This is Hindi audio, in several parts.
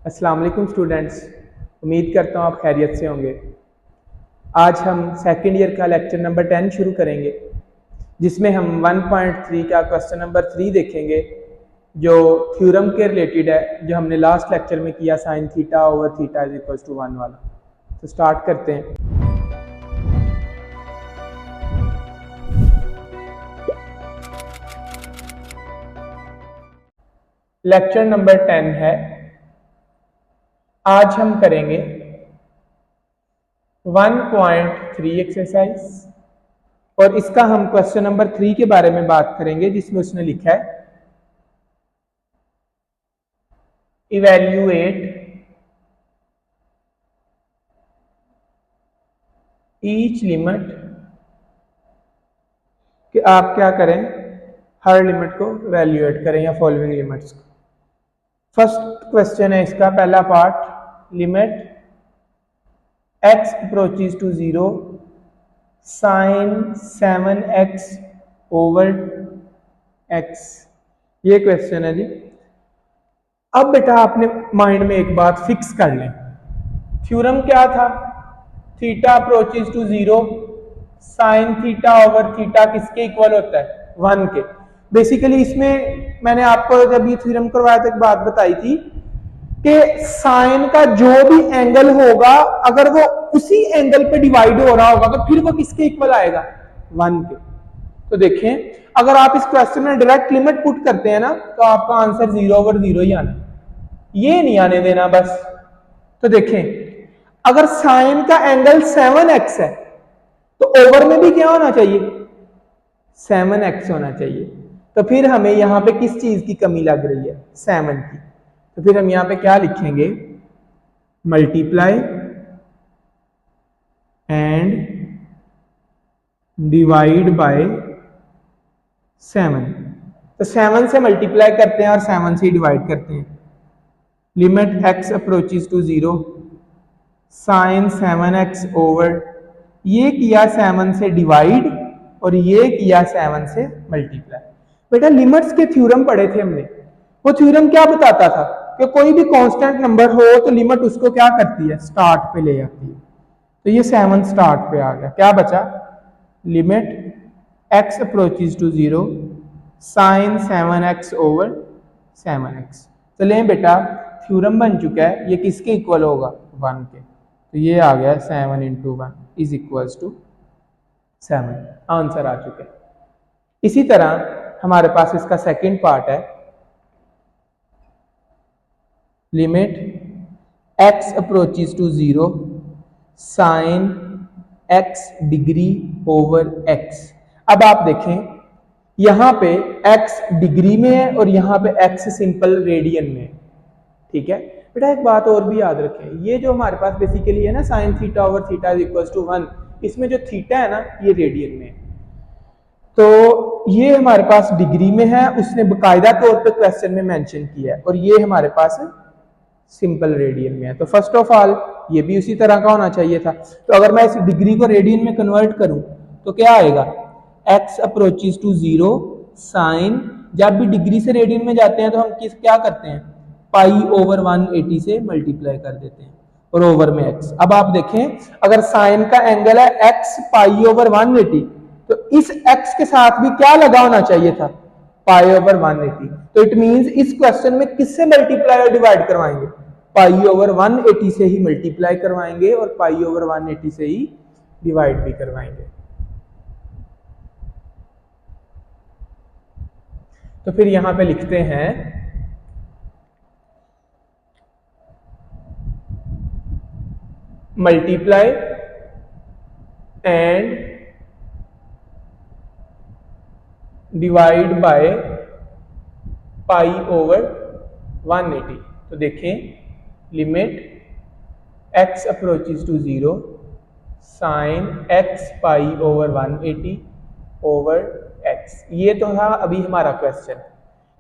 अस्सलाम वालेकुम स्टूडेंट्स, उम्मीद करता हूँ आप खैरियत से होंगे। आज हम सेकंड ईयर का लेक्चर नंबर 10 शुरू करेंगे, जिसमें हम 1.3 का क्वेश्चन नंबर 3 देखेंगे, जो थ्योरम के रिलेटेड है, जो हमने लास्ट लेक्चर में किया sine theta over theta is equals to 1 वाला। तो स्टार्ट करते हैं। लेक्चर नंबर 10 है। आज हम करेंगे 1.3 एक्सरसाइज और इसका हम क्वेश्चन नंबर 3 के बारे में बात करेंगे, जिसमें उसने लिखा है इवैल्यूएट ईच लिमिट, कि आप क्या करें, हर लिमिट को इवैल्यूएट करें या फॉलोइंग लिमिट्स को। फर्स्ट क्वेश्चन है इसका, पहला part, limit x approaches to 0 sine 7x over x, ये क्वेश्चन है जी। अब बेटा आपने माइंड में एक बात फिक्स कर लें, थ्योरम क्या था, theta approaches to 0 sine theta over theta किसके इक्वल होता है, 1 के। बेसिकली इसमें मैंने आपको जब ये थ्योरम करवाया था एक बात बताई थी कि साइन का जो भी एंगल होगा, अगर वो उसी एंगल पे डिवाइड हो रहा होगा तो फिर वो किसके इक्वल आएगा, 1 के। तो देखें, अगर आप इस क्वेश्चन में डायरेक्ट लिमिट पुट करते हैं ना, तो आपका आंसर 0 ओवर 0 ही आना, ये नहीं आने देना बस। तो देखें, अगर साइन का एंगल 7x है तो ओवर में भी क्या होना चाहिए, 7x होना चाहिए। तो फिर हमें यहां पे किस चीज की कमी लग रही है, 7 की। तो फिर हम यहां पे क्या लिखेंगे, मल्टीप्लाई एंड डिवाइड बाय 7। तो 7 से मल्टीप्लाई करते हैं और 7 से डिवाइड करते हैं। Limit x approaches to 0 sine 7x over, ये किया 7 से डिवाइड और ये किया 7 से मल्टीप्लाई। बेटा लिमिट्स के थ्योरम पढ़े थे हमने, वो थ्योरम क्या बताता था कि कोई भी कांस्टेंट नंबर हो तो लिमिट उसको क्या करती है, स्टार्ट पे ले जाती है। तो ये 7 स्टार्ट पे आ गया, क्या बचा, limit x approaches to 0 sine 7x over 7x। तो लें बेटा, थ्योरम बन चुका है, ये किसके इक्वल होगा, 1 के। तो ये आ गया 7 into 1 is equals to 7, answer आ चुका है। इसी तरह हमारे पास इसका सेकंड पार्ट है, limit x approaches to 0 sine x degree over x। अब आप देखें, यहां पे x डिग्री में है और यहां पे x सिंपल रेडियन में है, ठीक है। बेटा एक बात और भी याद रखें, ये जो हमारे पास बेसिकली है ना sine theta over theta is equals to 1, इसमें जो थीटा है ना ये रेडियन में है, तो ये हमारे पास डिग्री में है, उसने बाकायदा तौर पे क्वेश्चन में मेंशन किया है, और ये हमारे पास सिंपल रेडियन में है। तो फर्स्ट ऑफ ऑल ये भी उसी तरह का होना चाहिए था। तो अगर मैं इस डिग्री को रेडियन में कन्वर्ट करूं तो क्या आएगा, x अप्रोचेस टू 0 साइन, जब भी डिग्री से रेडियन में जाते हैं तो हम क्या करते हैं, पाई ओवर 180 से मल्टीप्लाई कर देते हैं और ओवर में x। अब आप देखें, अगर साइन का एंगल है x पाई ओवर 180, तो इस x के साथ भी क्या लगा होना चाहिए था, पाई ओवर 180। तो इट मींस इस क्वेश्चन में किससे मल्टीप्लाई और डिवाइड करवाएंगे, पाई ओवर 180 से ही मल्टीप्लाई करवाएंगे और पाई ओवर 180 से ही डिवाइड भी करवाएंगे। तो फिर यहां पे लिखते हैं multiply and divide by pi over 180। तो देखें, limit x approaches to 0 sine x pi over 180 over x। ये तो था अभी हमारा क्वेश्चन,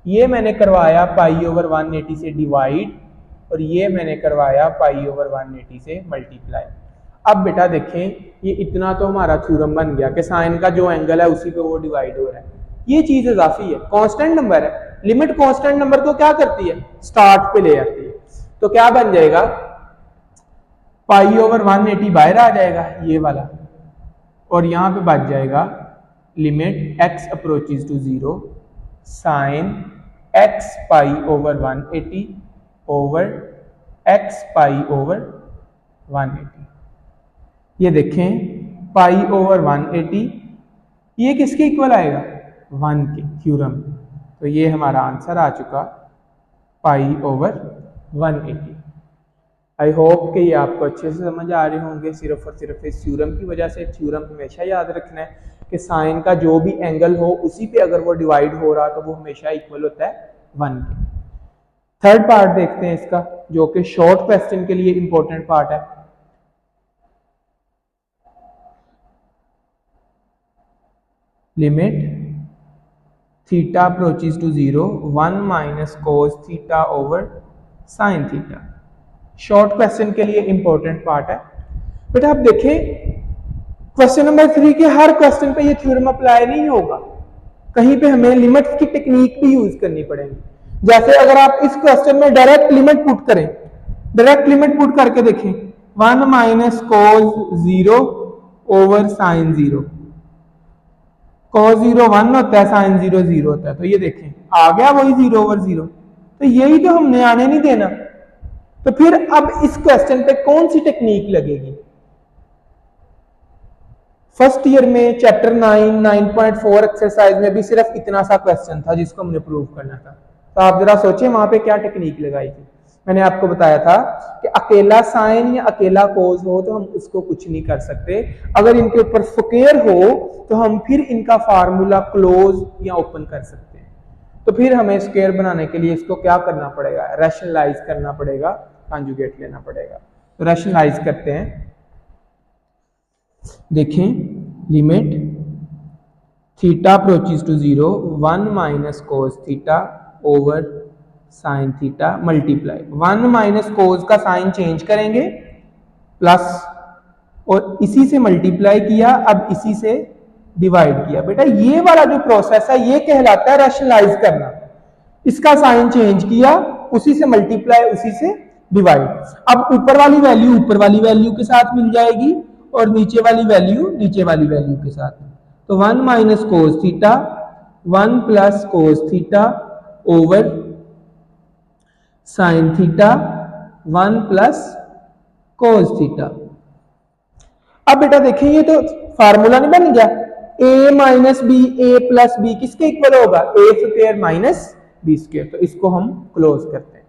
ये मैंने करवाया पाई ओवर 180 से डिवाइड और ये मैंने करवाया पाई ओवर 180 से मल्टीप्लाई। अब बेटा देखें, ये इतना तो हमारा थ्योरम बन गया कि साइन का जो एंगल है उसी पे वो डिवाइड हो रहा है। ये चीज इजाफी है, कांस्टेंट नंबर है, लिमिट कांस्टेंट नंबर को क्या करती है, स्टार्ट पे ले आती है। तो क्या बन जाएगा, पाई ओवर 180 बाहर आ जाएगा ये वाला, और यहां पे बच जाएगा limit x approaches to 0 sine x pi over 180 over x pi over 180। ये देखें पाई ओवर 180 ये किसके इक्वल आएगा, 1 के, थ्योरम। तो ये हमारा आंसर आ चुका पाई ओवर 180। आई होप कि ये आपको अच्छे से समझ आ रहे होंगे। सिर्फ और सिर्फ इस थ्योरम की वजह से, थ्योरम हमेशा याद रखना है कि साइन का जो भी एंगल हो उसी पे अगर वो डिवाइड हो रहा तो वो हमेशा इक्वल होता है 1 के। थर्ड पार्ट देखते हैं इसका, जो कि शॉर्ट क्वेश्चन के लिए इंपॉर्टेंट पार्ट है। Limit theta approaches to 0 1 minus cos theta over sine theta. Short question के लिए इंपॉर्टेंट पार्ट है। बेटा आप देखें क्वेश्चन नंबर 3 के हर क्वेश्चन पे ये थ्योरम अप्लाई नहीं होगा, कहीं पे हमें लिमिट्स की टेक्निक भी यूज करनी पड़ेगी। जैसे अगर आप इस क्वेश्चन में डायरेक्ट लिमिट पुट करें, डायरेक्ट लिमिट पुट करके देखें 1 माइनस कोस 0 ओवर साइन 0, कोस 0 1 होता है, साइन 0 0 होता है, तो ये देखें आ गया वही 0 ओवर 0। तो यही तो हमने आने नहीं देना। तो फिर अब इस क्वेश्चन पे कौन सी टेक्निक लगेगी। फर्स्ट ईयर में चैप्टर 9 9.4 एक्सरसाइज में भी सिर्फ इतना सा क्वेश्चन था जिसको हमने प्रूव करना था। तो आप जरा सोचें वहां पे क्या टेक्निक लगाई थी। मैंने आपको बताया था कि अकेला साइन या अकेला कोस हो तो हम उसको कुछ नहीं कर सकते, अगर इनके ऊपर स्क्वायर हो तो हम फिर इनका फार्मूला क्लोज या ओपन कर सकते हैं। तो फिर हमें स्क्वायर बनाने के लिए इसको क्या करना पड़ेगा, रैशनलाइज करना पड़ेगा, कॉन्जुगेट लेना पड़ेगा। तो रैशनलाइज करते हैं। देखें limit theta approaches to 0 1 minus cos theta over sine theta multiply 1 minus cos का साइन चेंज करेंगे प्लस, और इसी से मल्टीप्लाई किया, अब इसी से डिवाइड किया। बेटा ये वाला जो प्रोसेस है ये कहलाता है रैशनलाइज करना। इसका साइन चेंज किया, उसी से मल्टीप्लाई, उसी से डिवाइड। अब ऊपर वाली वैल्यू ऊपर वाली वैल्यू के साथ मिल जाएगी और नीचे वाली वैल्यू नीचे वाली वैल्यू के साथ। तो 1 minus cos theta 1 plus cos theta over sine theta 1 plus cos theta. अब बेटा देखिए ये तो फार्मूला नहीं बन गया, a minus b a plus b किसके इक्वल होगा, a square minus b square. तो इसको हम क्लोज करते हैं।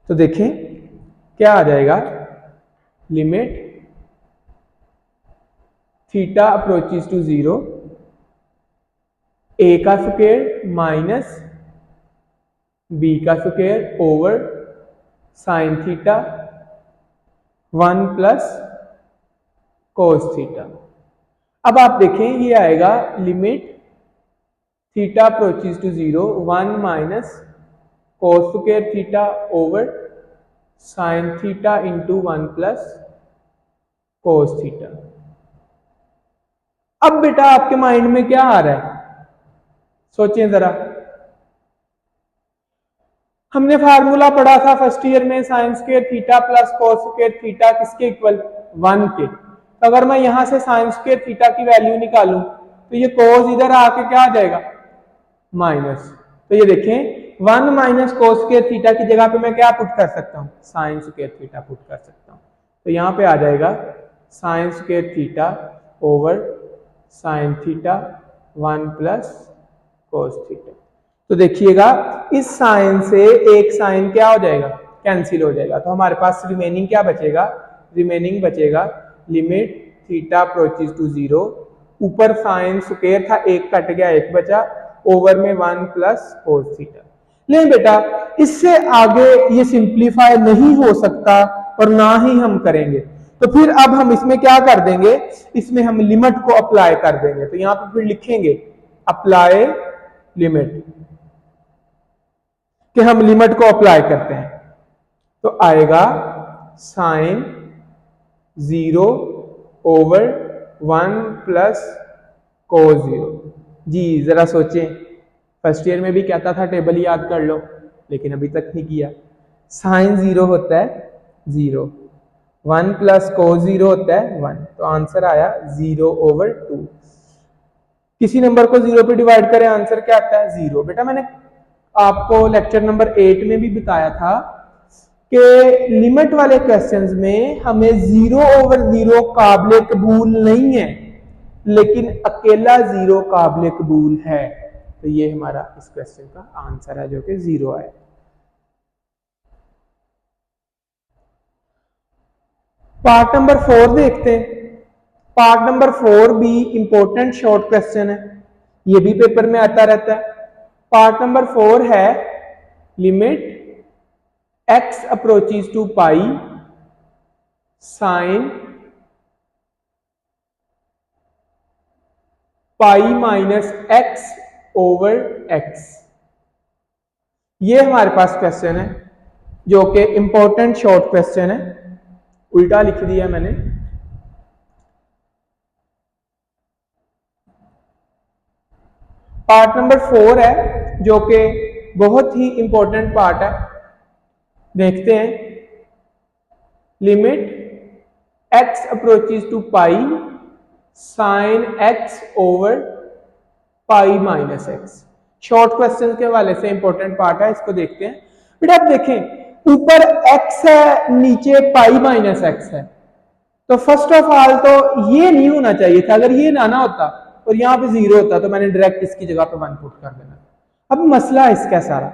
तो देखें क्या आ जाएगा, limit theta approaches to 0 a का स्क्वायर माइनस b का square over sine theta 1 plus cos theta. अब आप देखें ये आएगा limit theta approaches to 0 1 minus cos square theta over sine theta into 1 plus cos theta. अब बेटा आपके माइंड में क्या आ रहा है, सोचें जरा। हमने फार्मूला पढ़ा था फर्स्ट ईयर में, sign square theta plus cos square theta किसके इक्वल, 1 के। तो अगर मैं यहां से साइन स्क्वायर थीटा की वैल्यू निकालूं तो ये कोस इधर आके क्या आ जाएगा, माइनस। तो ये देखें 1 माइनस कोस स्क्वायर थीटा की जगह पे मैं क्या पुट कर सकता हूँ, साइन स्क्वायर थीटा पुट कर सकता हूँ। तो यहाँ पे आ जाएगा sign square theta over sine theta 1 plus cos theta. तो देखिएगा इस साइन से एक साइन क्या हो जाएगा, कैंसिल हो जाएगा। तो हमारे पास रिमेनिंग क्या बचेगा, रिमेनिंग बचेगा लिमिट थीटा अप्रोचेज टू 0, ऊपर साइन स्क्वायर था एक कट गया एक बचा, ओवर में 1 प्लस कोस थीटा। नहीं बेटा इससे आगे ये सिंप्लीफाई नहीं हो सकता और ना ही हम करेंगे। तो फिर अब हम इसमें क्या कर देंगे, इसमें हम लिमिट को अप्लाई कर देंगे। तो यहां पर फिर लिखेंगे अप्लाई लिमिट, कि हम लिमिट को अप्लाई करते हैं। तो आएगा साइन 0 ओवर 1 प्लस cos 0। जी जरा सोचें, फर्स्ट ईयर में भी कहता था टेबल याद कर लो, लेकिन अभी तक नहीं किया। साइन 0 होता है 0, 1 प्लस cos 0 होता है 1, तो आंसर आया 0/2। किसी नंबर को 0 पे डिवाइड करें, आंसर क्या आता है 0। बेटा मैंने आपको लेक्चर नंबर 8 में भी बताया था कि लिमिट वाले क्वेश्चंस में हमें 0/0 काबिले कबूल नहीं है, लेकिन अकेला 0 काबिले कबूल है। तो ये हमारा इस क्वेश्चन का आंसर है, जो कि 0 है। पार्ट नंबर 4 देखते हैं। पार्ट नंबर 4 भी इंपॉर्टेंट शॉर्ट क्वेश्चन है, ये भी पेपर में आता रहता है। पार्ट नंबर 4 है limit x approaches to pi sine pi minus x over x। ये हमारे पास क्वेश्चन है, जो कि इंपॉर्टेंट शॉर्ट क्वेश्चन है। उल्टा लिख दिया मैंने। पार्ट नंबर 4 है, जो कि बहुत ही इंपॉर्टेंट पार्ट है। देखते हैं, limit x approaches to pi sine x over pi minus x। Short question के हवाले से इंपॉर्टेंट पार्ट है, इसको देखते हैं। बेटा आप देखें, ऊपर x है, नीचे पाई माइनस x है, तो फर्स्ट ऑफ ऑल तो ये नहीं होना चाहिए था। अगर ये ना होता और यहाँ पे 0 होता तो मैंने डायरेक्ट इसकी जगह पे 1 पुट कर देना। अब मसला इसका सारा,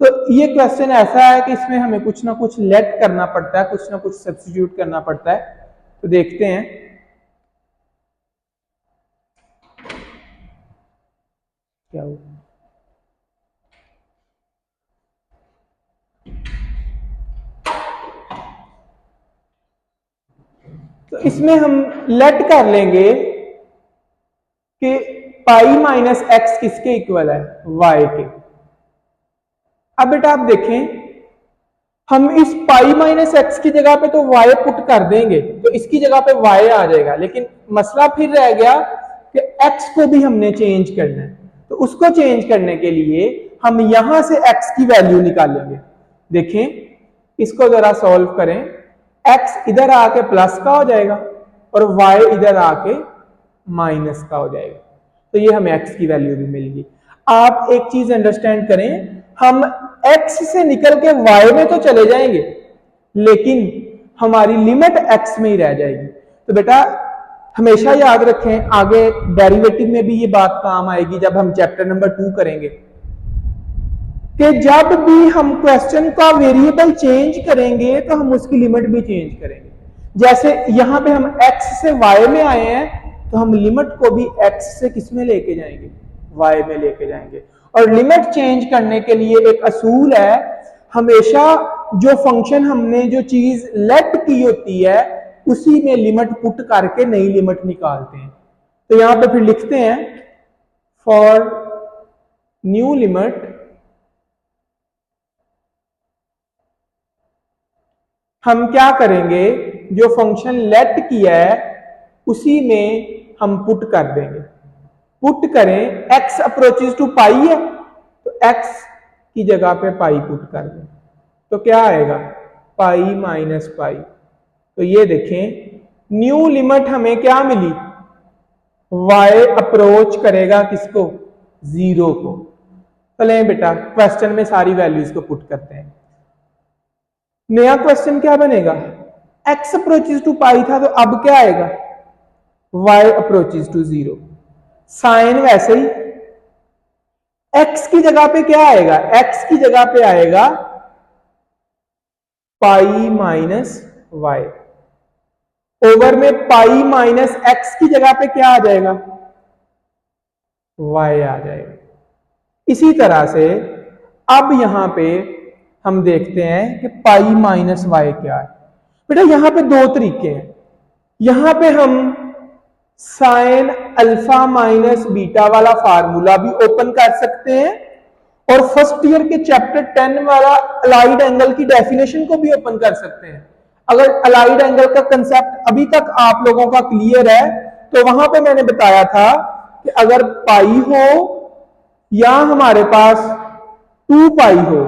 तो ये क्वेश्चन ऐसा है कि इसमें हमें कुछ ना कुछ लेट करना पड़ता है, कुछ ना कुछ सब्स्टिट्यूट करना पड़ता है। तो देखते हैं, क्या हुआ। तो इसमें हम लेट कर लेंगे कि पाई माइनस एक्स किसके इक्वल है, वाई के। अब बेटा आप देखें, हम इस पाई माइनस एक्स की जगह पे तो वाई पुट कर देंगे, तो इसकी जगह पे वाई आ जाएगा। लेकिन मसला फिर रह गया कि एक्स को भी हमने चेंज करना है। तो उसको चेंज करने के लिए हम यहां से एक्स की वैल्यू निकालेंगे। देखें, इसको जरा सॉल्व करें। एक्स इधर आके प्लस का हो जाएगा और वाई इधर आके माइनस का हो जाएगा। तो ये हमें एक्स की वैल्यू भी मिल गई। आप एक चीज अंडरस्टैंड करें, हम x से निकल के y में तो चले जाएंगे, लेकिन हमारी लिमिट x में ही रह जाएगी। तो बेटा हमेशा याद रखें, आगे डेरिवेटिव में भी ये बात काम आएगी जब हम चैप्टर नंबर 2 करेंगे, कि जब भी हम क्वेश्चन का वेरिएबल चेंज करेंगे तो हम उसकी लिमिट भी चेंज करेंगे। जैसे यहां पे हम x से y में आए हैं, तो हम लिमिट को भी x से किस में लेके जाएंगे, y में लेके जाएंगे। और लिमिट चेंज करने के लिए एक असूल है, हमेशा जो फंक्शन हमने जो चीज लेट की होती है उसी में लिमिट पुट करके नई लिमिट निकालते हैं। तो यहां पे फिर लिखते हैं, फॉर न्यू लिमिट हम क्या करेंगे, जो फंक्शन लेट किया है उसी में हम पुट कर देंगे। पुट करें, x अप्रोचेस टू पाई है, तो x की जगह पे पाई पुट कर दें, तो क्या आएगा, पाई माइनस पाई। तो ये देखें, न्यू लिमिट हमें क्या मिली, y अप्रोच करेगा किसको, 0 को। चलें बेटा क्वेश्चन में सारी वैल्यूज को पुट करते हैं। नया क्वेश्चन क्या बनेगा, x अप्रोचेस टू पाई था, तो अब क्या आएगा, y अप्रोचेस टू 0। साइन वैसे ही, x की जगह पे क्या आएगा, x की जगह पे आएगा पाई माइनस वाई। ओवर में पाई माइनस एक्स की जगह पे क्या आ जाएगा, y आ जाएगा। इसी तरह से अब यहां पे हम देखते हैं कि पाई माइनस वाई क्या है। बेटा यहां पे दो तरीके हैं, यहां पे हम साइन अल्फा माइनस बीटा वाला फार्मूला भी ओपन कर सकते हैं, और फर्स्ट ईयर के चैप्टर 10 वाला अलाइड एंगल की डेफिनेशन को भी ओपन कर सकते हैं। अगर अलाइड एंगल का कंसेप्ट अभी तक आप लोगों का क्लियर है, तो वहां पे मैंने बताया था कि अगर पाई हो या हमारे पास 2 पाई हो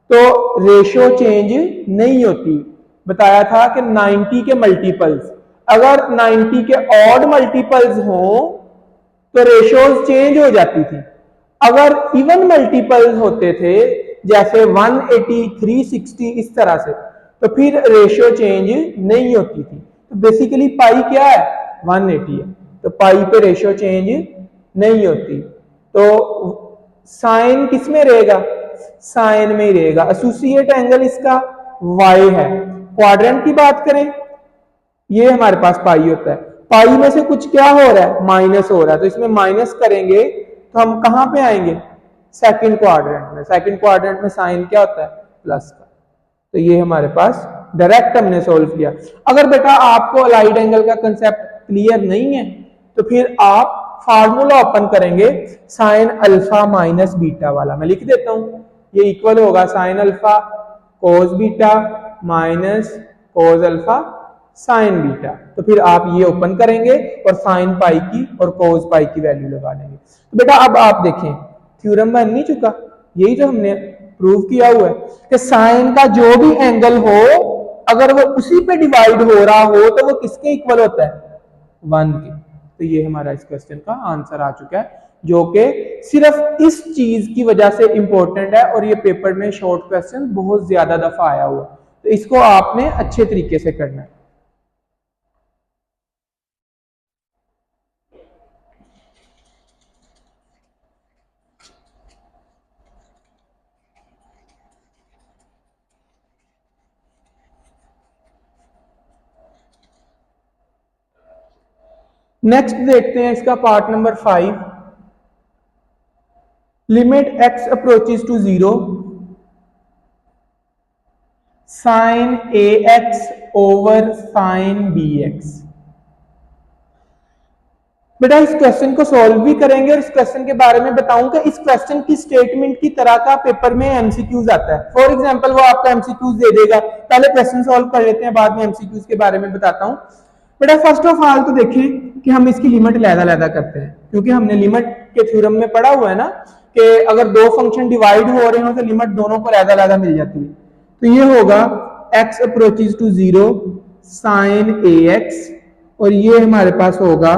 तो रेशियो चेंज नहीं होती। बताया था कि 90 के मल्टीपल्स, अगर 90 के ऑड मल्टीपल्स हो तो रेशियोज चेंज हो जाती थी। अगर इवन मल्टीपल्स होते थे जैसे 180, 360 इस तरह से, तो फिर रेशियो चेंज नहीं होती थी। तो बेसिकली पाई क्या है, 180 है, तो पाई पे रेशियो चेंज नहीं होती। तो साइन किस में रहेगा, साइन में ही रहेगा। एसोसिएट एंगल इसका y है। क्वाड्रेंट की बात करें, ये हमारे पास पाई होता है, पाई में से कुछ क्या हो रहा है, माइनस हो रहा है, तो इसमें माइनस करेंगे तो हम कहां पे आएंगे, सेकंड क्वाड्रेंट में। सेकंड क्वाड्रेंट में साइन क्या होता है, प्लस का। तो ये हमारे पास डायरेक्ट हमने सोल्व किया। अगर बेटा आपको अलाइड एंगल का कंसेप्ट क्लियर नहीं है तो फिर आप फार्मूला ओपन करेंगे साइन अल्फा माइनस बीटा वाला। मैं लिख देता हूं, ये इक्वल होगा sine alpha cos beta minus cos alpha sign beta. तो फिर आप ये ओपन करेंगे और साइन पाई की और कोस पाई की वैल्यू लगा देंगे। तो बेटा अब आप देखें थ्योरम बन नहीं चुका, यही जो हमने प्रूव किया हुआ है कि साइन का जो भी एंगल हो अगर वो उसी पे डिवाइड हो रहा हो तो वो किसके इक्वल होता है, 1 के। तो ये हमारा इस क्वेश्चन का आंसर आ चुका है, जो कि सिर्फ इस चीज की वजह से इंपॉर्टेंट है और ये पेपर में शॉर्ट क्वेश्चन बहुत ज्यादा दफा आया हुआ। तो इसको आपने अच्छे तरीके से करना है। नेक्स्ट देखते हैं इसका part number 5। Limit x approaches to 0 sine ax over sine bx। बेटा इस क्वेश्चन को सॉल्व भी करेंगे और इस क्वेश्चन के बारे में बताऊंगा। इस क्वेश्चन की स्टेटमेंट की तरह का पेपर में एमसीक्यूज आता है। फॉर एग्जांपल वो आपको एमसीक्यूज दे देगा, पहले क्वेश्चन सॉल्व कर लेते हैं, बाद में एमसीक्यूज के बारे में बताता हूं। बेटा फर्स्ट ऑफ ऑल तो देखें कि हम इसकी लिमिट लैदा करते हैं, क्योंकि हमने लिमिट के थ्योरम में पढ़ा हुआ है ना कि अगर दो फंक्शन डिवाइड हो रहे हो तो लिमिट दोनों को लैदा मिल जाती है। तो ये होगा x approaches to 0 sine ax और ये हमारे पास होगा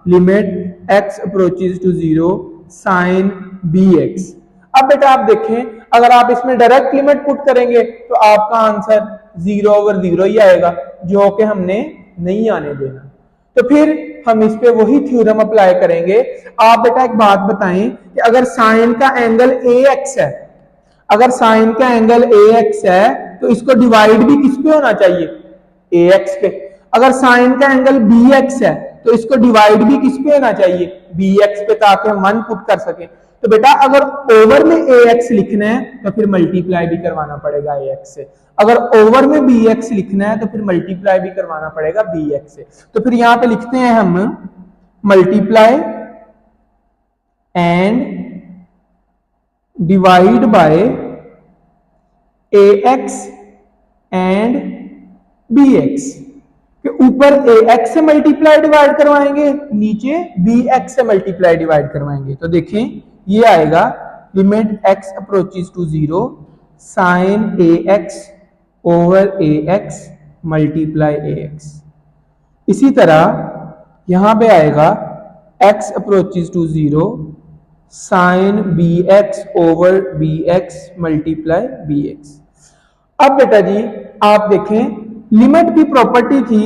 limit x approaches to 0 sine bx। अब बेटा आप देखें अगर आप इसमें डायरेक्ट लिमिट पुट करेंगे तो आपका आंसर 0/0 ही आएगा, जो कि हमने नहीं आने देना। तो फिर हम इस पे वही थ्योरम अप्लाई करेंगे। आप बेटा एक बात बताएं कि अगर साइन का एंगल ax है, अगर साइन का एंगल ax है तो इसको डिवाइड भी किस पे होना चाहिए, ax पे। अगर साइन का एंगल bx है तो इसको डिवाइड भी किस पे होना चाहिए, bx पे, ताकि हम 1 पुट कर सकें। तो बेटा अगर ओवर में ax लिखना है तो फिर मल्टीप्लाई भी करवाना पड़ेगा ax से, अगर ओवर में bx लिखना है तो फिर मल्टीप्लाई भी करवाना पड़ेगा bx से। तो फिर यहां पे लिखते हैं हम multiply and divide bye ax and bx, कि ऊपर ax से मल्टीप्लाई डिवाइड करवाएंगे, नीचे bx से मल्टीप्लाई डिवाइड करवाएंगे। तो देखें ये आएगा limit x approaches to 0 sine ax over ax multiply ax। इसी तरह यहां पे आएगा x approaches to 0 sine bx over bx multiply bx। अब बेटा जी आप देखें लिमिट की प्रॉपर्टी थी,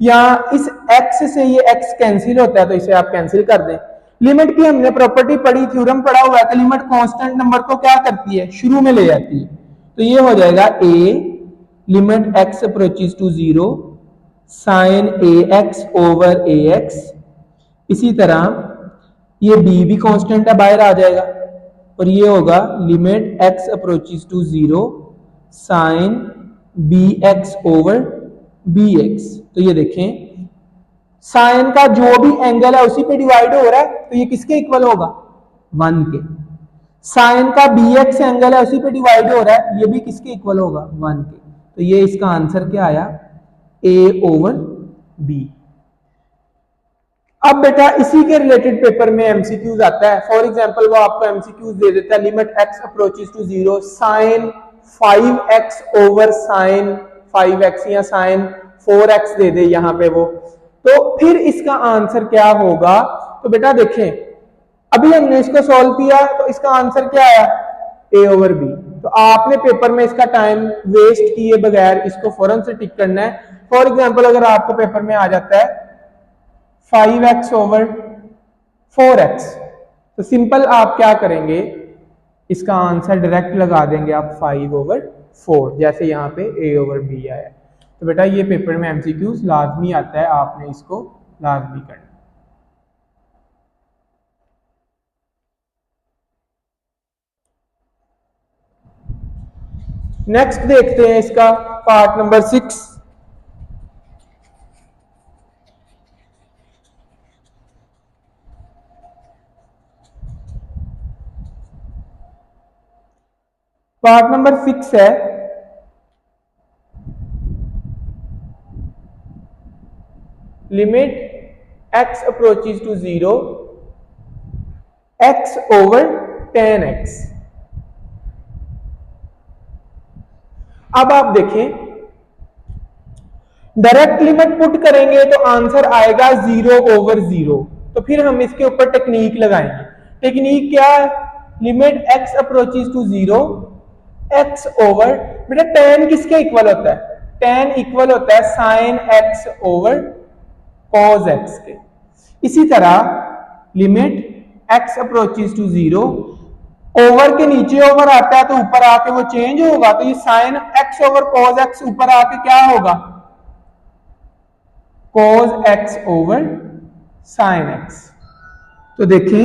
या इस x से ये x कैंसिल होता है तो इसे आप कैंसिल कर दें। लिमिट की हमने प्रॉपर्टी पढ़ी, थ्योरम पढ़ा हुआ है कि लिमिट कांस्टेंट नंबर को क्या करती है, शुरू में ले जाती है। तो ये हो जाएगा a limit x approaches to 0 sine ax over ax। इसी तरह ये b भी कांस्टेंट है, बाहर आ जाएगा, और ये होगा limit x approaches to 0 sine bx over bx। तो ये देखें साइन का जो भी एंगल है उसी पे डिवाइड हो रहा है, तो ये किसके इक्वल होगा, 1 के। साइन का bx एंगल है उसी पे डिवाइड हो रहा है, ये भी किसके इक्वल होगा, 1 के। तो ये इसका आंसर क्या आया, a ओवर b। अब बेटा इसी के रिलेटेड पेपर में एमसीक्यूज आता है। फॉर एग्जांपल वो आपको एमसीक्यूज दे देता है, limit x approaches to 0 sine 5x over sine 5x या साइन 4x दे दे यहाँ पे वो, तो फिर इसका आंसर क्या होगा? तो बेटा देखें, अभी हमने इसको सॉल्व किया तो इसका आंसर क्या आया? a over b। तो आपने पेपर में इसका टाइम वेस्ट किए बगैर इसको फौरन से टिक करना है। फॉर एग्जांपल अगर आपको पेपर में आ जाता है 5x ओवर 4x, तो सिंपल आप क्या करेंगे, इसका आंसर डायरेक्ट लगा देंगे आप 5 ओवर 4, जैसे यहाँ पे a ओवर b आया है। तो बेटा ये पेपर में एमसीक्यूज लाजमी आता है, आपने इसको लाजमी करना। नेक्स्ट देखते हैं इसका पार्ट नंबर 6। पार्ट नंबर 6 है limit x approaches to 0 x over 10x। अब आप देखें, डायरेक्ट लिमिट पुट करेंगे तो आंसर आएगा 0 ओवर 0। तो फिर हम इसके ऊपर टेक्निक लगाएंगे। टेक्निक क्या है? Limit x approaches to 0 x over, बेटा tan किसके इक्वल होता है? tan इक्वल होता है sine x over cos x के। इसी तरह limit x approaches to 0, over के नीचे ओवर आता है तो ऊपर आके वो चेंज होगा, तो ये sine x over cos x ऊपर आके क्या होगा? cos x over sin x। तो देखें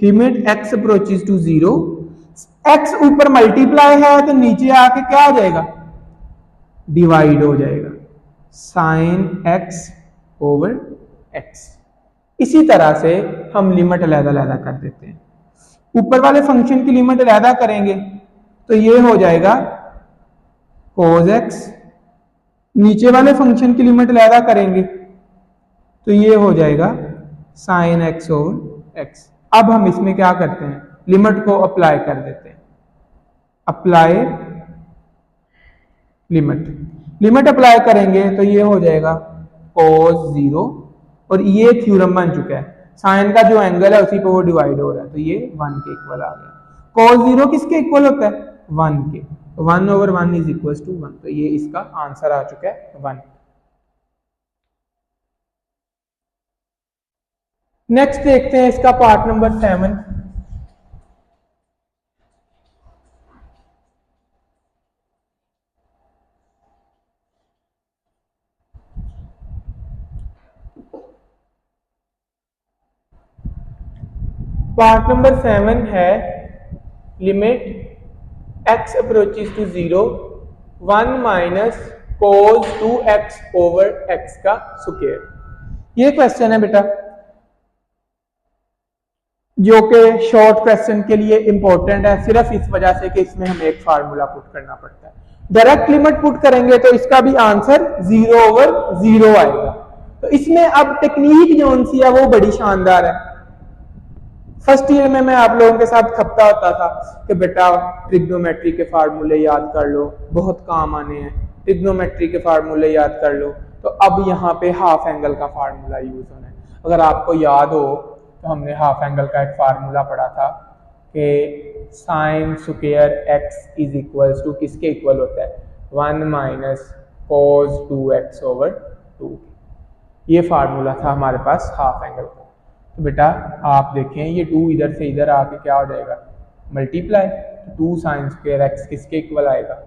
limit x approaches to 0, x ऊपर मल्टीप्लाई है तो नीचे आके क्या हो जाएगा? डिवाइड हो जाएगा, साइन x ओवर x। इसी तरह से हम लिमिट अलग-अलग कर देते हैं। ऊपर वाले फंक्शन की लिमिट अलग करेंगे तो ये हो जाएगा cos x, नीचे वाले फंक्शन की लिमिट अलग करेंगे तो ये हो जाएगा sin x ओवर x। अब हम इसमें क्या करते हैं, लिमिट को अप्लाई कर देते हैं। अप्लाई लिमिट, लिमिट अप्लाई करेंगे तो ये हो जाएगा cos 0, और ये थ्योरम बन चुका है, साइन का जो एंगल है उसी पे वो डिवाइड हो रहा है, तो ये 1 के इक्वल आ गया। cos 0 किसके इक्वल होता है? 1 के, 1 ओवर 1 इज इक्वल टू 1, तो ये इसका आंसर आ चुका है 1। नेक्स्ट देखते हैं इसका पार्ट नंबर 7। पार्ट नंबर 7 है limit x approaches to 0 1 minus cos 2x over x का स्क्वायर। ये क्वेश्चन है बेटा जो कि शॉर्ट क्वेश्चन के लिए इंपॉर्टेंट है, सिर्फ इस वजह से कि इसमें हमें एक फार्मूला पुट करना पड़ता है। डायरेक्ट लिमिट पुट करेंगे तो इसका भी आंसर 0 ओवर 0 आएगा। तो इसमें अब टेक्निक जो सी है वो बड़ी शानदार है। फर्स्ट ईयर में मैं आप लोगों के साथ खपता होता था कि बेटा ट्रिग्नोमेट्री के फार्मूले याद कर लो, बहुत काम आने हैं, ट्रिग्नोमेट्री के फार्मूले याद कर लो। तो अब यहाँ पे हाफ एंगल का फार्मूला यूज होना है। अगर आपको याद हो तो हमने हाफ एंगल का एक फार्मूला पढ़ा था कि sine square x is equal to किसके इक्वल होता है? 1 माइनस cos 2x ओवर 2। ये फार्मूला था हमारे पास हाफ एंगल का। तो बेटा आप देखें ये 2 इधर से इधर आके क्या हो जाएगा? मल्टीप्लाई, तो 2 साइन स्क्वायर एक्स किसके इक्वल आएगा?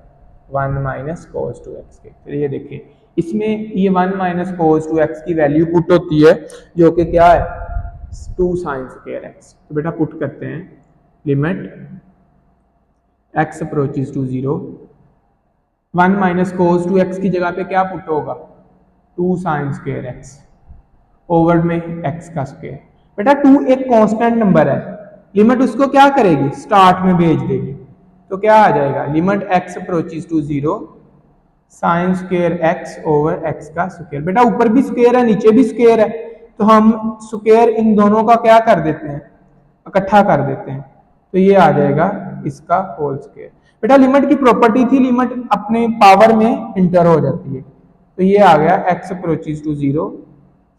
1 माइनस cos 2x के। तो ये देखें इसमें ये 1 माइनस cos 2x की वैल्यू पुट होती है जो कि क्या है? 2 साइन स्क्वायर एक्स। तो बेटा पुट करते हैं limit x approaches to 0, 1 minus cos 2x की जगह पे क्या पुट होगा? 2 साइन स्क्वायर एक्स ओवर में x का स्क्वायर। बेटा 2 एक कांस्टेंट नंबर है, लिमिट उसको क्या करेगी? स्टार्ट में भेज देगी। तो क्या आ जाएगा? Limit x approaches to 0 sine square x over x का स्क्वायर। बेटा ऊपर भी स्क्वायर है नीचे भी स्क्वायर है, तो हम स्क्वायर इन दोनों का क्या कर देते हैं, इकट्ठा कर देते हैं, तो ये आ जाएगा इसका होल स्क्वायर। बेटा लिमिट की प्रॉपर्टी थी, लिमिट अपने पावर में इंटर हो जाती है, तो ये आ गया x approaches to 0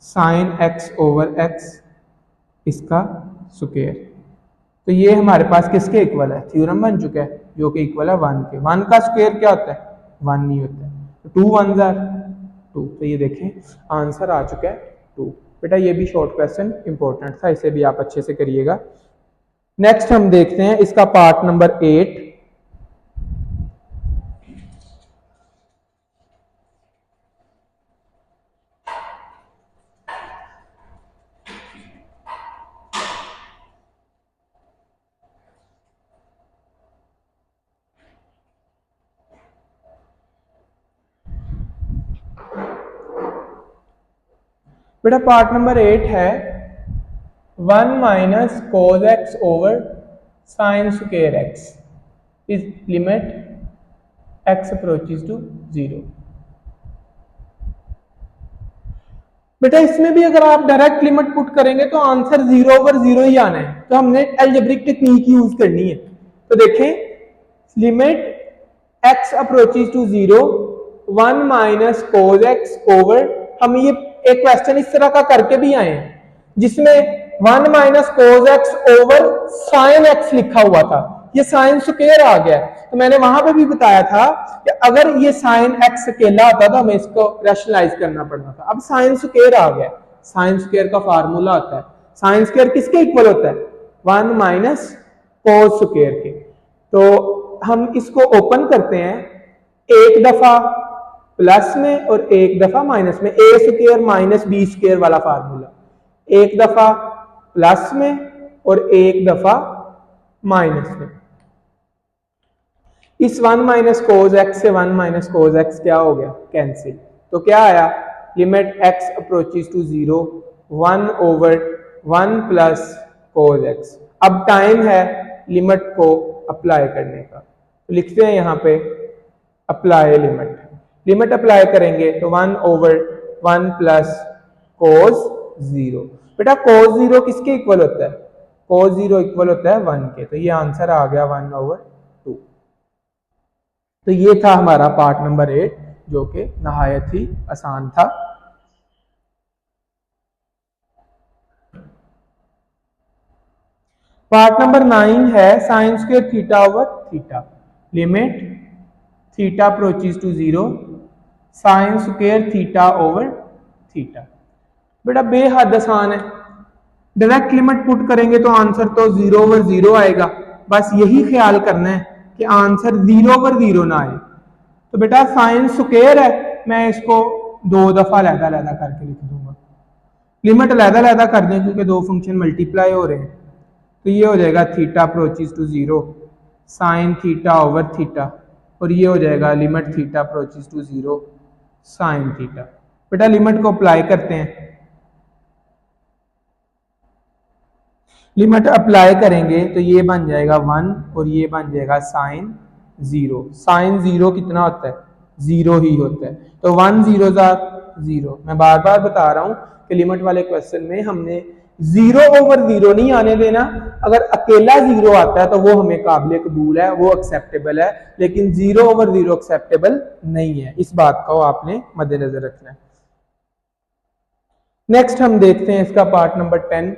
sine x over x इसका स्क्वायर। तो ये हमारे पास किसके इक्वल है, थ्योरम बन चुका है जो कि इक्वल है 1 के। 1 का स्क्वायर क्या होता है, 1 नहीं होता है, तो 2 1 जार 2। तो ये देखें आंसर आ चुका है 2। बेटा ये भी शॉर्ट क्वेश्चन इंपॉर्टेंट था, इसे भी आप अच्छे से करिएगा। नेक्स्ट हम देखते हैं इसका पार्ट नंबर 8। बेटा पार्ट नंबर 8 है 1 minus cos x over sine square x is limit x approaches to 0। बेटा इसमें भी अगर आप डायरेक्ट लिमिट पुट करेंगे तो आंसर 0 ओवर 0 ही आना है, तो हमने अलजेब्रिक टेक्निक यूज करनी है। तो देखें limit x approaches to 0 1 minus cos x over, हम ये एक क्वेश्चन इस तरह का करके भी आए हैं जिसमें 1 minus cos x over sine x लिखा हुआ था, ये साइन स्क्वायर आ गया। तो मैंने वहां पे भी बताया था कि अगर ये साइन एक्स अकेला होता तो हमें इसको रैशनलाइज करना पड़ता था। अब साइन स्क्वायर आ गया, साइन स्क्वायर का फार्मूला होता है, साइन स्क्वायर किसके इक्वल होता है, 1 माइनस कोस स्क्वायर के। तो हम इसको ओपन करते हैं, एक दफा प्लस में और एक दफा माइनस में, ए स्क्वायर माइनस बी स्क्वायर वाला फार्मूला, एक दफा प्लस में और एक दफा माइनस में। इस 1 माइनस कोस एक्स से 1 माइनस कोस एक्स क्या हो गया, कैंसिल। तो क्या आया, limit x approaches to 0 1 over 1 plus cos x. अब टाइम है लिमिट को अप्लाई करने का, तो लिखते हैं यहां पे अप्लाई लिमिट। लिमिट अप्लाई करेंगे तो 1 ओवर 1 प्लस कोस 0। बेटा कोस 0 किसके इक्वल होता है, कोस 0 इक्वल होता है 1 के, तो ये आंसर आ गया 1 ओवर 2। तो ये था हमारा पार्ट नंबर 8 जो कि नहायत ही आसान था। पार्ट नंबर 9 है sine square theta over theta, limit theta approaches to 0 sine square theta over theta. बेटा बेहद आसान है, डायरेक्ट लिमिट पुट करेंगे तो आंसर तो 0 ओवर 0 आएगा, बस यही ख्याल करना है कि आंसर 0 ओवर 0 ना आए। तो बेटा साइन स्क्वायर है, मैं इसको 2 दफा लैदा करके लिख दूंगा, लिमिट लैदा कर दें क्योंकि 2 फंक्शन मल्टीप्लाई हो रहे हैं। तो ये हो जाएगा theta approaches to 0 sine theta over theta, और ये हो जाएगा limit theta approaches to 0 sine theta. बेटा लिमिट को अप्लाई करते हैं, लिमिट अप्लाई करेंगे तो ये बन जाएगा 1 और ये बन जाएगा साइन 0। साइन 0 कितना होता है, 0 ही होता है, तो 1 0 0। मैं बार बार बता रहा हूं कि लिमिट वाले क्वेश्चन में हमने 0 ओवर 0 नहीं आने देना, अगर अकेला 0 आता है तो वो हमें काबिल कबूल है, वो एक्सेप्टेबल है, लेकिन 0 ओवर 0 एक्सेप्टेबल नहीं है, इस बात को आपने मद्देनजर रखना है। नेक्स्ट हम देखते हैं इसका पार्ट नंबर 10।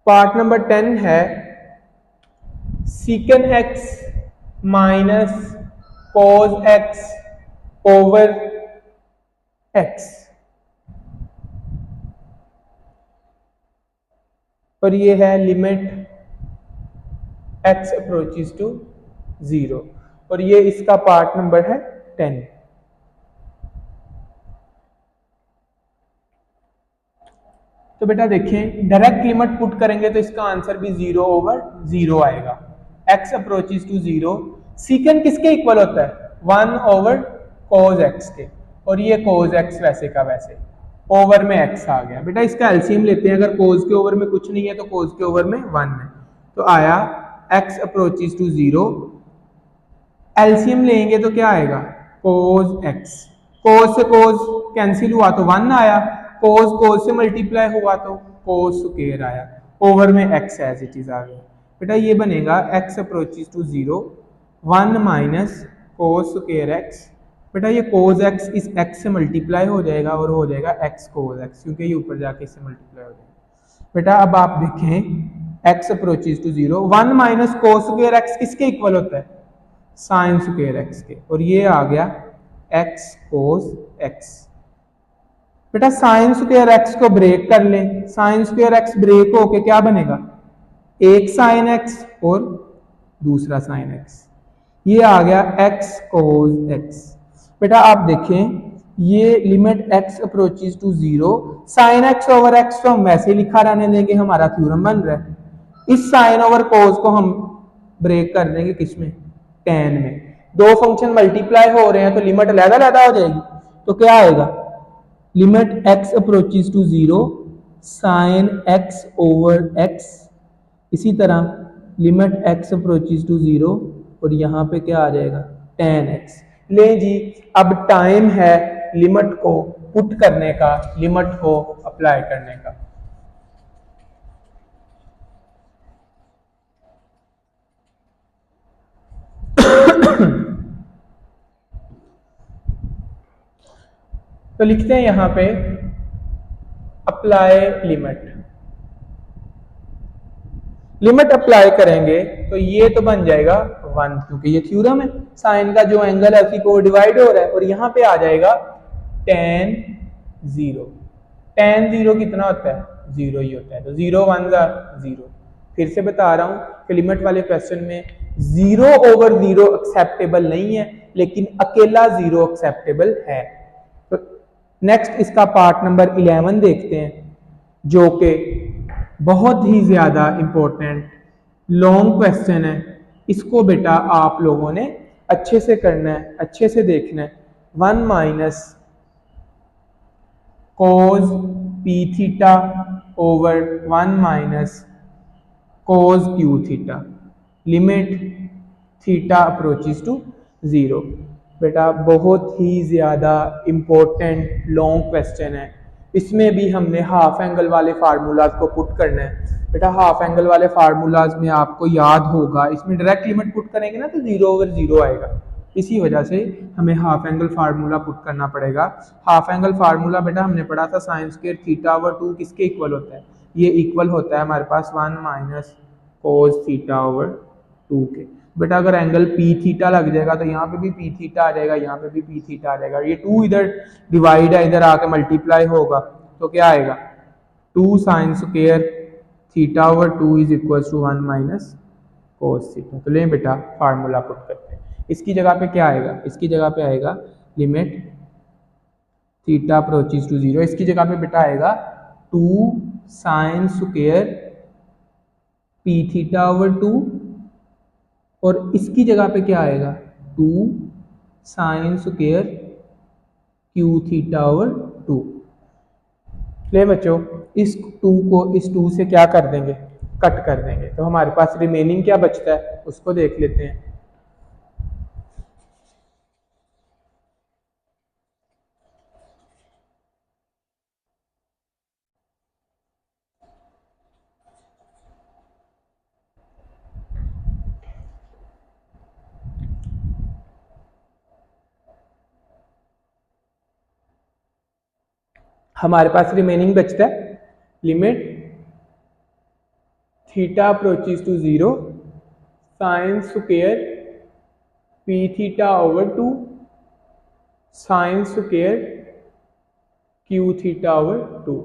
पार्ट नंबर 10 है sec x minus cos x over x, और ये है लिमिट x अप्रोचेस टू 0, और ये इसका पार्ट नंबर है 10। तो बेटा देखें डायरेक्ट लिमिट पुट करेंगे तो इसका आंसर भी 0 ओवर 0 आएगा, x अप्रोचेस टू 0। सीकन किसके इक्वल होता है, 1 ओवर कोस x के, और ये कोस x वैसे का वैसे। ओवर में x आ गया। बेटा इसका एलसीएम लेते हैं, अगर कोस के ओवर में कुछ नहीं है तो कोस के ओवर में 1 है, तो आया x अप्रोचेस टू 0, एलसीएम लेंगे तो क्या आएगा कोस x, कोस से कोस कैंसिल हुआ तो 1 आया, कोस कोस से मल्टीप्लाई हुआ तो कोस स्क्वायर आया, ओवर में x एज इट इज आ गया। बेटा ये बनेगा x approaches to 0 1 minus cos square x। बेटा ये कोस x इस x से मल्टीप्लाई हो जाएगा और हो जाएगा x कोस x, क्योंकि ये ऊपर जाके इससे मल्टीप्लाई हो जाएगा। बेटा अब आप देखें x approaches to 0 1 minus cos square x किसके इक्वल होता है साइन स्क्वायर x के, और ये आ गया x कोस x। बेटा साइन स्क्वायर x को ब्रेक कर ले, साइन स्क्वायर x ब्रेक होके क्या बनेगा एक साइन x और दूसरा साइन x, ये आ गया x कोस x। बेटा आप देखें ये limit x approaches to 0 sine x over x तो हम वैसे लिखा रहने देंगे, हमारा थ्योरम बन रहा है। इस साइन ओवर कोस को हम ब्रेक कर देंगे किसमें tan में, दो फंक्शन मल्टीप्लाई हो रहे हैं तो लिमिट अलग-अलग हो जाएगी, तो क्या आएगा limit x approaches to 0 sine x over x, इसी तरह लिमिट x अप्रोचेस टू 0 और यहाँ पे क्या आ जाएगा tan x। ले जी अब टाइम है लिमिट को पुट करने का, लिमिट को अप्लाई करने का। तो लिखते हैं यहां पे अप्लाई लिमिट, लिमिट अप्लाई करेंगे तो ये तो बन जाएगा 1, क्योंकि ये थ्योरम है, साइन का जो एंगल है उसी को डिवाइड हो रहा है, और यहां पे आ जाएगा tan 0, tan 0 कितना होता है 0 ही होता है, तो 0 1 0। फिर से बता रहा हूं कि लिमिट वाले क्वेश्चन में 0 ओवर 0 एक्सेप्टेबल नहीं है, लेकिन अकेला 0 एक्सेप्टेबल है। तो नेक्स्ट इसका पार्ट नंबर 11 देखते हैं, जो कि बहुत ही ज्यादा इंपॉर्टेंट लॉन्ग क्वेश्चन है। इसको बेटा आप लोगों ने अच्छे से करना है, अच्छे से देखना है। 1 minus cos p theta over 1 minus cos q theta, limit theta approaches to 0। बेटा बहुत ही ज़्यादा इम्पोर्टेंट लॉन्ग क्वेश्चन है, इसमें भी हमने हाफ एंगल वाले फार्मूलाज को पुट करना है। बेटा हाफ एंगल वाले फार्मूलाज में आपको याद होगा, इसमें डायरेक्ट लिमिट पुट करेंगे ना तो 0 ओवर 0 आएगा, इसी वजह से हमें हाफ एंगल फार्मूला पुट करना पड़ेगा। हाफ एंगल फार्मूला बेटा हमने पढ़ा था साइन स्क्वायर थीटा ओवर 2 किसके इक्वल होता है, ये इक्वल होता है हमारे पास 1 माइनस कोस थीटा ओवर 2 के। बेटा अगर एंगल पी थीटा लग जाएगा तो यहाँ पे भी पी थीटा आ जाएगा, यहाँ पे भी पी थीटा आ जाएगा, ये 2 इधर डिवाइड है, इधर आके मल्टीप्लाई होगा तो क्या आएगा 2 sine square theta over 2 is equal to 1 minus cos theta. तो लें बेटा फार्मूला पुट करते हैं, इसकी जगह पे क्या आएगा, इसकी जगह पे आएगा लिमिट थीटा अप्रोचेस टू 0, इसकी जगह पे बेटा आएगा 2 sine square p theta over 2, और इसकी जगह पे क्या आएगा 2 sine square q theta over 2। ले बच्चों इस 2 को इस 2 से क्या कर देंगे कट कर देंगे, तो हमारे पास रिमेनिंग क्या बचता है उसको देख लेते हैं। हमारे पास रिमेनिंग बचता है limit theta approaches to 0 sine square p theta over 2 sine square q theta over 2।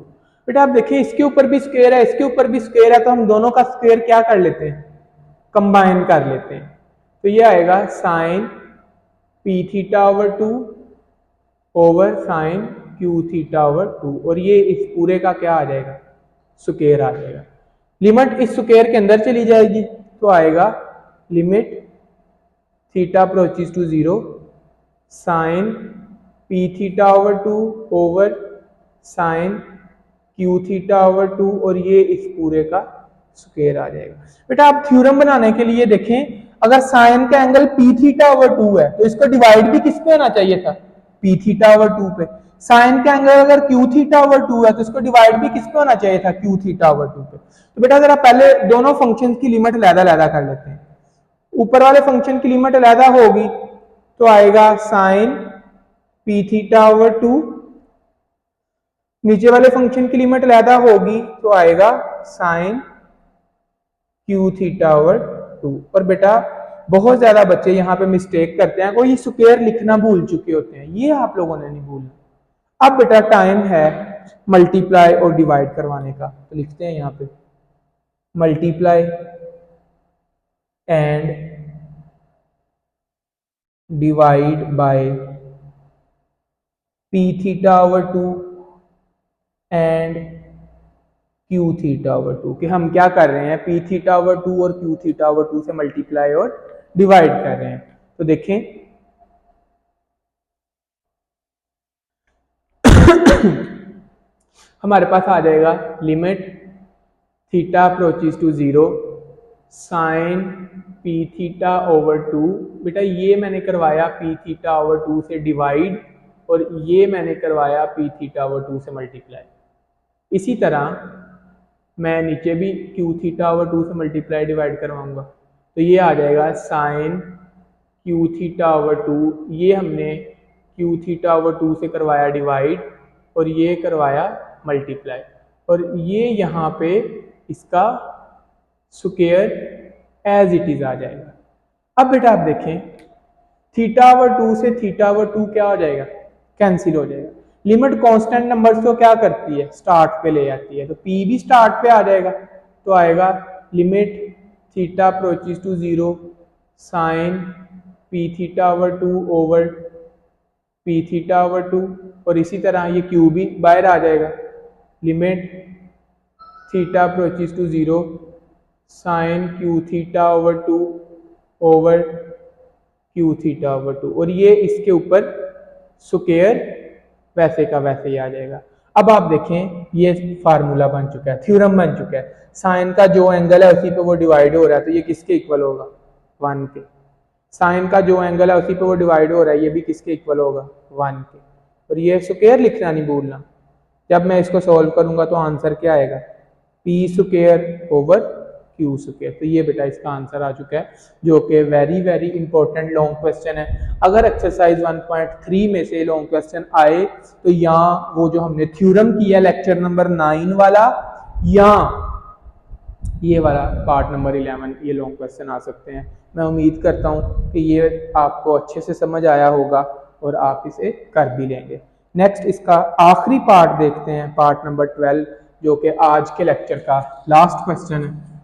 बेटा आप देखिए इसके ऊपर भी स्क्वायर है, इसके ऊपर भी स्क्वायर है, तो हम दोनों का स्क्वायर क्या कर लेते हैं कंबाइन कर लेते हैं, तो ये आएगा sine p theta over 2 over sine q theta over 2, और ये इस पूरे का क्या आ जाएगा स्क्वायर आ जाएगा। लिमिट इस स्क्वायर के अंदर चली जाएगी तो आएगा limit theta approaches to 0 sine p theta over 2 over sine q theta over 2 और ये इस पूरे का स्क्वायर आ जाएगा। बेटा आप थ्योरम बनाने के लिए देखें, अगर साइन का एंगल पी थीटा ओवर 2 है तो इसको डिवाइड भी किस पे होना चाहिए था, पी थीटा ओवर 2 पे। साइन का एंगल अगर क्यू थीटा ओवर 2 है तो इसको डिवाइड भी किस पे होना चाहिए था, क्यू थीटा ओवर 2 पे। तो बेटा जरा पहले दोनों फंक्शन की लिमिट अलग-अलग कर लेते हैं। ऊपर वाले फंक्शन की लिमिट अलग होगी तो आएगा साइन पी थीटा ओवर 2, नीचे वाले फंक्शन की लिमिट अलग होगी तो आएगा साइन क्यू थीटा ओवर 2। और बेटा बहुत ज्यादा बच्चे यहाँ पे मिस्टेक करते हैं, कोई स्क्वायर लिखना भूल चुके होते हैं, ये आप लोगों ने नहीं भूलना। अब बेटा टाइम है मल्टीप्लाई और डिवाइड करवाने का, तो लिखते हैं यहाँ पे multiply and divide by P theta over 2 and Q theta over 2, कि हम क्या कर रहे हैं, पी थीटा ओवर 2 और क्यू थीटा ओवर 2 से मल्टीप्लाई और डिवाइड कर रहे हैं। तो देखें हमारे पास आ जाएगा limit theta approaches to 0 sine p theta over 2। बेटा ये मैंने करवाया पी थीटा ओवर 2 से डिवाइड और ये मैंने करवाया पी थीटा ओवर 2 से मल्टीप्लाई। इसी तरह मैं नीचे भी क्यू थीटा ओवर 2 से मल्टीप्लाई डिवाइड करवाऊंगा तो ये आ जाएगा साइन क्यू थीटा ओवर 2, ये हमने क्यू थीटा ओवर 2 से करवाया डिवाइड और ये करवाया मल्टीप्लाई, और ये यहाँ पे इसका स्क्वायर एज इट इज आ जाएगा। अब बेटा आप देखें थीटा ओवर 2 से थीटा ओवर 2 क्या हो जाएगा, कैंसिल हो जाएगा। लिमिट कांस्टेंट नंबर्स को क्या करती है, स्टार्ट पे ले जाती है, तो p भी स्टार्ट पे आ जाएगा तो आएगा limit theta approaches to 0 sine p theta over 2 over p theta over 2, और इसी तरह ये q भी बाहर आ जाएगा limit theta approaches to 0 sine q theta over 2 over q theta over 2, और ये इसके ऊपर स्क्वायर वैसे का वैसे ही आ जाएगा। अब आप देखें ये फार्मूला बन चुका है, थ्योरम बन चुका है। साइन का जो एंगल है उसी पे वो डिवाइड हो रहा है तो ये किसके इक्वल होगा, 1 के। साइन का जो एंगल है उसी पे वो डिवाइड हो रहा है, ये भी किसके इक्वल होगा, 1 के। और ये स्क्वायर लिखना नहीं भूलना, जब मैं इसको सॉल्व करूंगा तो आंसर क्या आएगा, P square over Q square. तो ये बेटा इसका आंसर आ चुका है, जो कि very very important long question है। अगर एक्सरसाइज 1.3 में से लॉन्ग क्वेश्चन आए तो यहाँ वो जो हमने थ्योरम किया लेक्चर नंबर 9 वाला या ये वाला पार्ट नंबर 11, ये लॉन्ग क्वेश्चन आ सकते हैं। मैं उम्मीद करता हूँ कि ये आपको अच्छे से समझ आया होगा और आप इसे कर भी लेंगे। नेक्स्ट इसका आखिरी पार्ट देखते हैं, पार्ट नंबर 12, जो कि आज के लेक्चर का लास्ट क्वेश्चन है।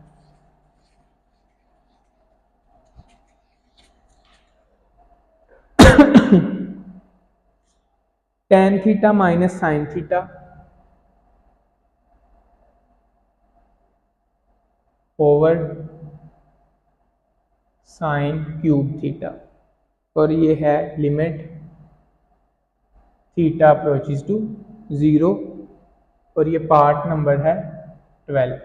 Tan theta minus sign theta over sine cube theta, और ये है लिमिट थीटा अप्रोचेस टू 0, और ये पार्ट नंबर है 12।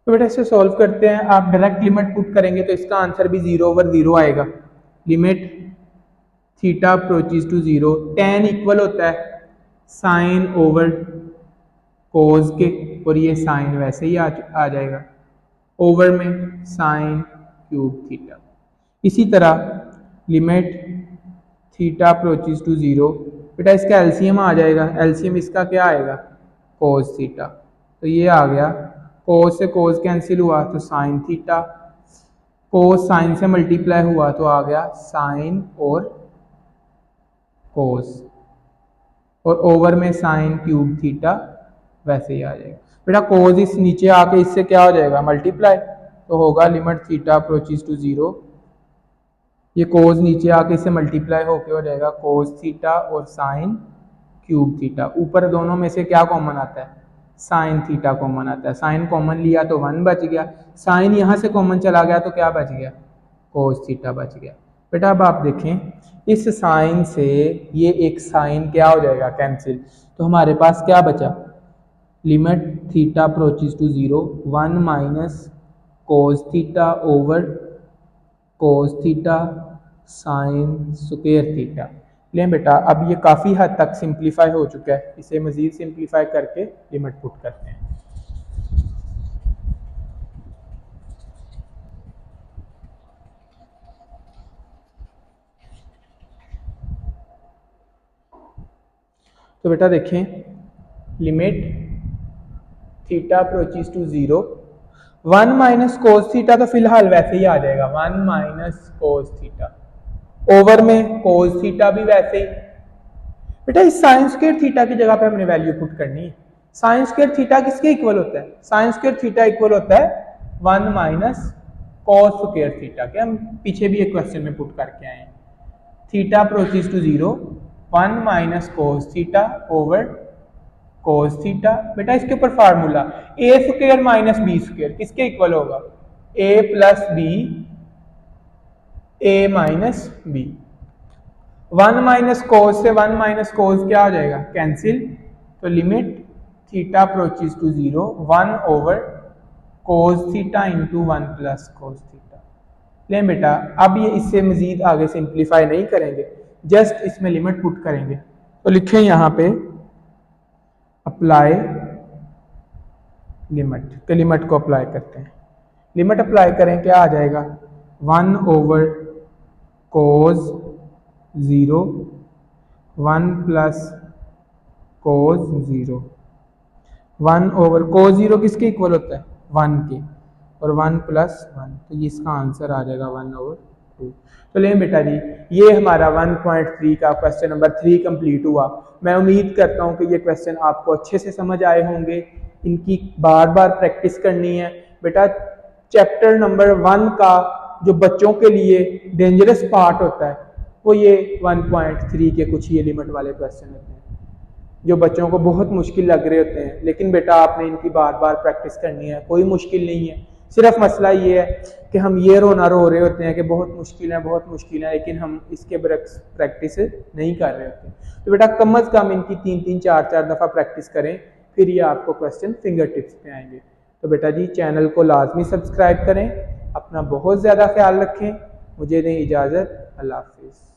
तो बेटा इसे सॉल्व करते हैं। आप डायरेक्ट लिमिट पुट करेंगे तो इसका आंसर भी 0 ओवर 0 आएगा। Limit theta approaches to 0, tan equal होता है साइन ओवर कोस के, और ये साइन वैसे ही आ जाएगा ओवर में साइन क्यूब थीटा। इसी तरह लिमिट थीटा अप्रोचेस टू 0, बेटा इसका एलसीएम आ जाएगा, एलसीएम इसका क्या आएगा, कोस थीटा। तो ये आ गया, कोस से कोस कैंसिल हुआ तो साइन थीटा, कोस साइन से मल्टीप्लाई हुआ तो आ गया साइन और कोस, और ओवर में साइन क्यूब थीटा वैसे ही आ जाएगा। बेटा कोस इस नीचे आके इससे क्या हो जाएगा, मल्टीप्लाई, तो होगा लिमिट थीटा अप्रोचेस टू 0, ये कोस नीचे आके इससे मल्टीप्लाई होके हो जाएगा कोस थीटा और साइन क्यूब थीटा। ऊपर दोनों में से क्या कॉमन आता है, साइन थीटा कॉमन आता है। साइन कॉमन लिया तो 1 बच गया, साइन यहाँ से कॉमन चला गया तो क्या बच गया, कोस थीटा बच गया। बेटा अब आप देखें इस साइन से ये एक साइन क्या हो जाएगा, कैंसिल। तो हमारे पास क्या बचा, limit theta approaches to 0 1 minus cos theta over cos theta sine square theta. लें बेटा, अब ये काफ़ी हद तक सिंप्लीफाई हो चुका है, इसे मज़ीद सिंप्लीफाई करके लिमिट पुट करते हैं। तो बेटा देखें, limit theta approaches to 0 1 minus cos theta तो फिलहाल वैसे ही आ जाएगा, 1 माइनस कोस थीटा ओवर में कोस थीटा भी वैसे ही। बेटा इस साइन स्क्वायर थीटा की जगह पे हमने वैल्यू पुट करनी है। साइन स्क्वायर थीटा किसके इक्वल होता है, साइन स्क्वायर थीटा इक्वल होता है 1 माइनस कॉस स्क्वायर थीटा के। हम पीछे भी एक क्वेश्चन में पुट करके आए हैं। Theta approaches to 0 1 minus cos theta over cos theta. बेटा इसके ऊपर formula a square minus b square किसके इक्वल होगा, a plus b a minus b. 1 minus cos से 1 माइनस कोस क्या हो जाएगा, कैंसिल। तो limit theta approaches to 0 1 over cos theta into 1 plus cos theta. लें बेटा, अब ये इससे मजीद आगे सिंप्लीफाई नहीं करेंगे, जस्ट इसमें लिमिट पुट करेंगे। तो लिखें यहाँ पे अप्लाई लिमिट, के लिमिट को अप्लाई करते हैं। लिमिट अप्लाई करें क्या आ जाएगा, 1 ओवर कोस 0 1 प्लस कोस 0। 1 ओवर कोस 0 किसके इक्वल होता है, 1 के, और 1 प्लस 1, तो ये इसका आंसर आ जाएगा 1 ओवर 2। तो लें बेटा जी, ये हमारा 1.3 का क्वेश्चन नंबर 3 कंप्लीट हुआ। मैं उम्मीद करता हूँ कि ये क्वेश्चन आपको अच्छे से समझ आए होंगे। इनकी बार बार प्रैक्टिस करनी है बेटा। चैप्टर नंबर 1 का जो बच्चों के लिए डेंजरस पार्ट होता है वो ये 1.3 के कुछ ये लिमिट वाले क्वेश्चन होते हैं जो बच्चों को बहुत मुश्किल लग रहे होते हैं। लेकिन बेटा आपने इनकी बार बार प्रैक्टिस करनी है, कोई मुश्किल नहीं है। सिर्फ मसला ये है कि हम ये रोना रो रहे होते हैं कि बहुत मुश्किल है बहुत मुश्किल है, लेकिन हम इसके प्रैक्टिस नहीं कर रहे होते। तो बेटा कम अज़ कम इनकी 3-3 4-4 दफ़ा प्रैक्टिस करें, फिर ये आपको क्वेश्चन फिंगर टिप्स पे आएंगे। तो बेटा जी चैनल को लाजमी सब्सक्राइब करें, अपना बहुत ज़्यादा ख्याल रखें। मुझे दें इजाज़त, अल्लाह हाफिज़।